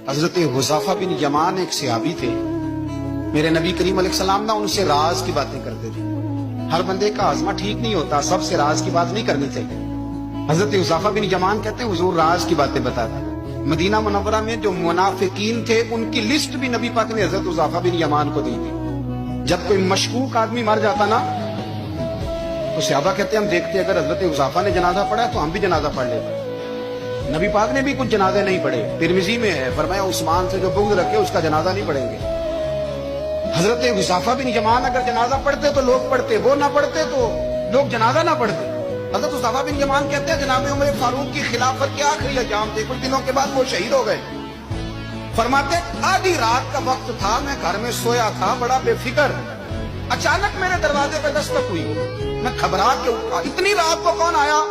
حضرت حذیفہ بن یمان ایک صحابی تھے، میرے نبی کریم علیہ السلام نا ان سے راز کی باتیں کرتے تھے۔ ہر بندے کا ہاضمہ ٹھیک نہیں ہوتا، سب سے راز کی بات نہیں کرنی چاہیے۔ حضرت حذیفہ بن یمان کہتے ہیں حضور راز کی باتیں بتاتے۔ مدینہ منورہ میں جو منافقین تھے ان کی لسٹ بھی نبی پاک نے حضرت حذیفہ بن یمان کو دی تھی۔ جب کوئی مشکوک آدمی مر جاتا نا تو صحابہ کہتے ہیں ہم دیکھتے اگر حضرت حذیفہ نے جنازہ پڑھا تو ہم بھی جنازہ پڑھ لیتے۔ نبی پاک نے بھی کچھ جنازے نہیں پڑھے، ترمذی میں ہے، فرمایا عثمان سے جو بغض رکھے اس کا جنازہ نہیں پڑھیں گے۔ حضرت حذیفہ بن یمان اگر جنازہ پڑھتے تو لوگ پڑھتے، وہ نہ پڑھتے تو لوگ جنازہ نہ پڑھتے۔ حضرت حذیفہ بن یمان کہتے ہیں جناب عمر فاروق کی خلافت کے آخری ایام تھے، کچھ دنوں کے بعد وہ شہید ہو گئے۔ فرماتے آدھی رات کا وقت تھا، میں گھر میں سویا تھا بڑا بے فکر، اچانک میرے دروازے پہ دستک ہوئی، میں گھبرا کے اٹھا، اتنی رات کو کون آیا؟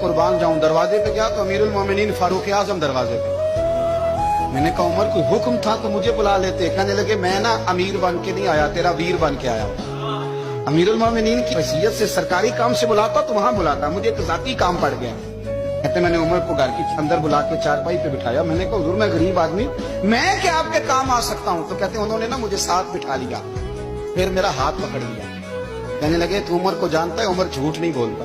قربان جاؤں، دروازے پہ گیا تو امیر المومنین فاروق اعظم دروازے پہ۔ میں نے کہا عمر کوئی حکم تھا تو مجھے بلا لیتے۔ کہنے لگے میں نا امیر بن کے نہیں آیا، تیرا ویر بن کے آیا ہوں۔ امیر المومنین کی حیثیت سے سرکاری کام سے بلاتا تو وہاں بلاتا، مجھے ایک ذاتی کام پڑ گیا۔ کہتے میں نے عمر کو گھر کی اندر بلا کے چارپائی پہ بٹھایا، میں نے کہا حضور میں غریب آدمی، میں کیا آپ کے کام آ سکتا ہوں؟ تو کہتے انہوں نے نا مجھے ساتھ بٹھا لیا، پھر میرا ہاتھ پکڑ لیا، کہنے لگے تو عمر کو جانتا ہے؟ عمر جھوٹ نہیں بولتا،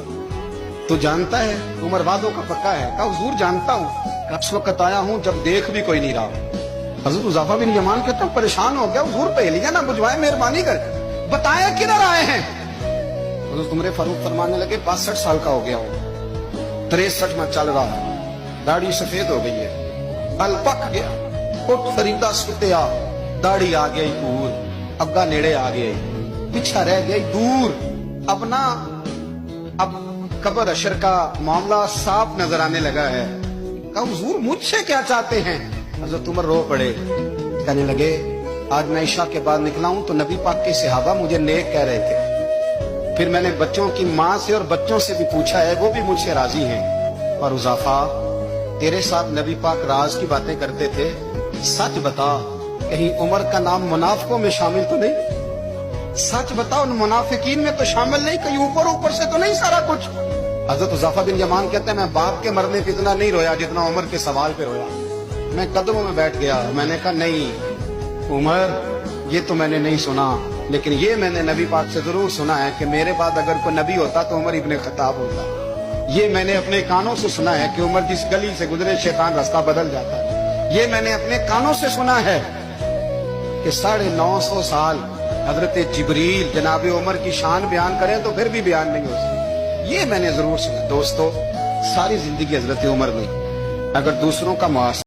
تو جانتا ہے عمر وعدوں کا پکا ہے؟ کہا حضور جانتا ہوں، اس وقت آیا ہوں جب دیکھ بھی کوئی نہیں رہا۔ حضرت حذیفہ بن یمان کہتا ہوں پریشان ہو گیا، حضور پہلیاں نہ بجھوائے، مہربانی کر بتائیں کدھر آئے ہیں؟ حضرت عمر فاروق فرمانے لگے 62 سال کا ہو گیا ہوں، 63 میں چل رہا ہے، داڑھی سفید ہو گئی ہے، بل پک گیا، اٹھ فریدہ ستیا، داڑھی آ گئی دور، اگا نیڑے آ گئے، پیچھا رہ گئی دور، اب نا اب قبر اشر کا معاملہ صاف نظر آنے لگا ہے۔ کہا حضور مجھ سے کیا چاہتے ہیں؟ حضرت عمر رو پڑے، کہنے لگے آج میں عشاء کے بعد نکلا ہوں تو نبی پاک کے صحابہ مجھے نیک کہہ رہے تھے، پھر میں نے بچوں کی ماں سے اور بچوں سے بھی پوچھا ہے، وہ بھی مجھ سے راضی ہیں، اور حذیفہ تیرے ساتھ نبی پاک راز کی باتیں کرتے تھے، سچ بتا کہیں عمر کا نام منافقوں میں شامل تو نہیں؟ سچ بتا ان منافقین میں تو شامل نہیں، کہیں اوپر سے تو نہیں سارا کچھ؟ حضرت حذیفہ بن یمان کہتے ہیں میں باپ کے مرنے پہ اتنا نہیں رویا جتنا عمر کے سوال پہ رویا۔ میں قدموں میں بیٹھ گیا، میں نے کہا نہیں عمر یہ تو میں نے نہیں سنا، لیکن یہ میں نے نبی پاک سے ضرور سنا ہے کہ میرے بعد اگر کوئی نبی ہوتا تو عمر ابن خطاب ہوتا۔ یہ میں نے اپنے کانوں سے سنا ہے کہ عمر جس گلی سے گزرے شیطان راستہ بدل جاتا ہے۔ یہ میں نے اپنے کانوں سے سنا ہے کہ 950 سال حضرت جبریل جناب عمر کی شان بیان کریں تو پھر بھی بیان نہیں ہو سکتا۔ یہ میں نے ضرور سنا۔ دوستو ساری زندگی حضرت عمر نے اگر دوسروں کا معاشرہ